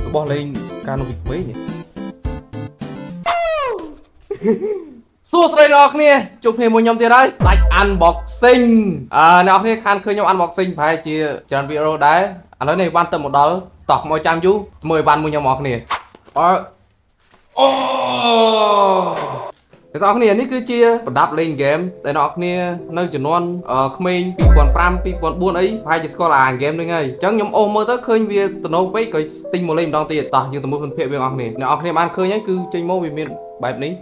របស់លេងការនោះពីក្មេងសួស្តីអ្នកគ្នាជួបគ្នាមួយខ្ញុំទៀតហើយដាច់ unboxing អ្នកគ្នាខានឃើញខ្ញុំ unboxing ប្រហែលជាច្រើនវីដេអូដែរឥឡូវនេះបានទៅមកដល់តោះមកចាំយូរមើលបានមួយខ្ញុំអ្នកគ្នាអូអ្នកនរគ្នានេះគឺជាប្រដាប់លេងហ្គេមដែលអ្នកនរគ្នានៅជំនាន់ក្មេង2005 2004អីប្រហែលជាស្គាល់អាហ្គេមនេះហើយអញ្ចឹងខ្ញុំអូសមើលទៅឃើញវាទំនោរពេកក៏ទិញមកលេងម្ដងទៀតតោះយើងទៅមើលphânភាគវាអ្នកគ្នាបានឃើញហើយគឺចេញមកវាមានបែបនេះ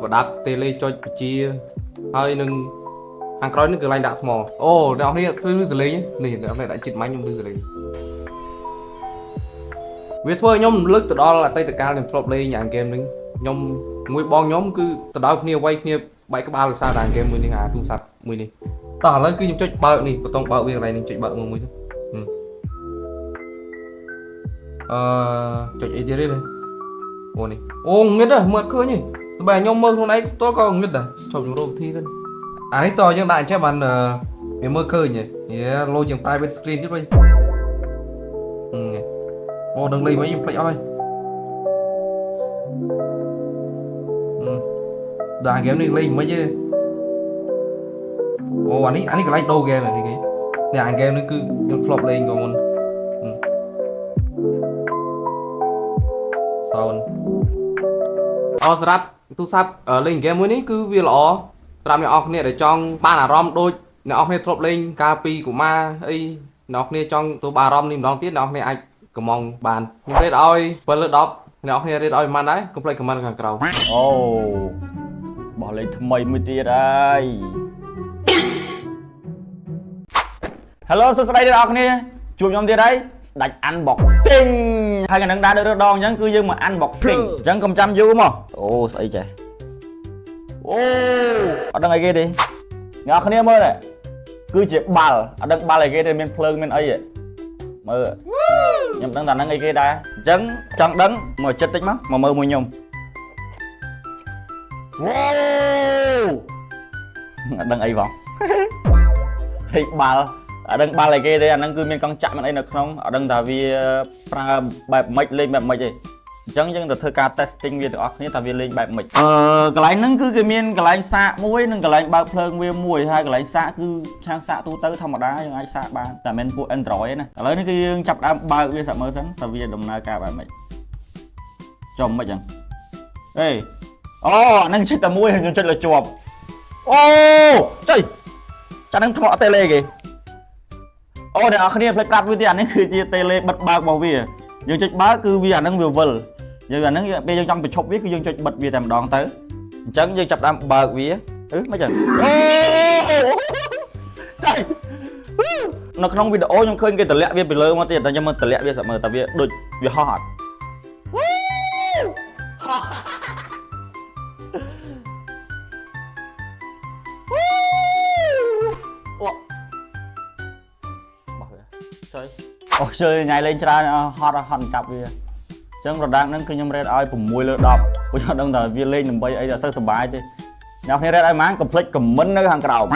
ប្រដាប់តេឡេចុចបជាហើយនឹងខាងក្រោយនេះគឺកន្លែងដាក់ថ្មអូអ្នកនរគ្នាឮសលេងនេះអ្នកនរគ្នាដាក់ចិត្តមាញ់ខ្ញុំឮសលេងវាធ្វើឲ្យខ្ញុំរំលឹកទៅដល់អតីតកាលខ្ញុំធ្លាប់លេងអាហ្គេមនេះខ្ញុំមួយបងខ្ញុំគឺទៅដល់គ្នាវាយគ្នាបែកក្បាលរសារតែហ្គេមមួយនេះអាទូរស័ព្ទមួយនេះតោះឥឡូវគឺខ្ញុំចុចបើកនេះបតង់បើកវាកន្លែងនេះចុចបើកមួយទៅចុចអីទៀតទេអូនេះអូងឹតហ៎មើលឃើញទេស្បែកខ្ញុំមើលខ្លួនឯងតើក៏ងឹតដែរចុចរោគធីទៅអានេះតើយើងដាក់អញ្ចឹងបានវាមើលឃើញហ៎លោជាង private screen ទៀតវិញអូដឹងលេងវិញខ្ញុំភ្លេចអស់ហើយដាក់ហ្គេមនេះលេងមិនទេអូអានេះកន្លែងដូរហ្គេមនេះគេនេះអាហ្គេមនេះគឺខ្ញុំធ្លាប់លេងក៏មុនសោនសម្រាប់ទូរស័ព្ទលេងហ្គេមមួយនេះគឺវាល្អសម្រាប់អ្នកនរគ្នាដែលចង់បានអារម្មណ៍ដូចអ្នកនរគ្នាធ្លាប់លេងកាលពីកុមារអីអ្នកនរគ្នាចង់ទៅបានអារម្មណ៍នេះម្ដងទៀតអ្នកនរគ្នាអាចកំងបានខ្ញុំរេតឲ្យ7លើ10អ្នកនរគ្នារេតឲ្យប៉ុន្មានដែរកុំភ្លេចខមមិនខាងក្រោមអូបោះលេងថ្មីមួយទៀតហើយ Hello សួស្តីអ្នកនរគ្នាជួបខ្ញុំទៀតហើយស្ដាច់ unboxing ហើយកាលនឹងដែររើសដងអញ្ចឹងគឺយើងមក unboxing អញ្ចឹងកុំចាំយូរមកអូស្អីចេះអូអត់ដឹងអីគេទេអ្នកនរគ្នាមើលនេះគឺជាបាល់អត់ដឹងបាល់អីគេទេមានភ្លើងមានអីទេមើលខ្ញុំដឹងថាហ្នឹងអីគេដែរអញ្ចឹងចង់ដឹងមកចិត្តតិចមកមើលមួយខ្ញុំវ៉ូអត់ដឹងអីបងហេបាល់អត់ដឹងបាល់អីគេទេអាហ្នឹងគឺមានកង់ចាក់មានអីនៅក្នុងអត់ដឹងថាវាប្រើបែបម៉េចលេងបែបម៉េចទេអញ្ចឹងយើងទៅធ្វើការ testing វាទាំងអស់គ្នាថាវាលេងបែបម៉េចកន្លែងហ្នឹងគឺគេមានកន្លែងសាកមួយនិងកន្លែងបើកភ្លើងវាមួយហើយកន្លែងសាកគឺឆាំងសាកទូទៅធម្មតាយើងអាចសាកបានតែមិនពួក Android ទេណាឥឡូវនេះគឺយើងចាប់ដើមបើកវាសាកមើលសិនថាវាដំណើរការបែបម៉េចចំម៉េចចឹងអេអូអាហ្នឹងជិះតែមួយខ្ញុំចុចលើជាប់អូចុយចាហ្នឹងថ្មតេឡេគេអូអ្នកនរគ្នាភ្លេចប្រាប់វាទៀតអានេះគឺជាតេឡេបិទបើករបស់វាយើងចុចបើកគឺវាអាហ្នឹងវាវិលយើងអាហ្នឹងពេលយើងចង់បញ្ឈប់វាគឺយើងចុចបិទវាតែម្ដងទៅអញ្ចឹងយើងចាប់ដើមបើកវាមិនចឹងអូចុយនៅក្នុងវីដេអូខ្ញុំឃើញគេតម្លាក់វាពីលើមកទៀតតែខ្ញុំមើលតម្លាក់វាសាក់មើលតែវាដូចវាហោះអត់អូជួយញ៉ៃលេងច្រើនហត់ចាប់វាអញ្ចឹងប្រដាប់ហ្នឹងគឺខ្ញុំរេតឲ្យ6លើ10ព្រោះខ្ញុំដឹងថាវាលេងដើម្បីអីតែទៅសុបាយទេអ្នកគ្នារេតឲ្យម៉ានកុំភ្លេចខមមិននៅខាងក្រោម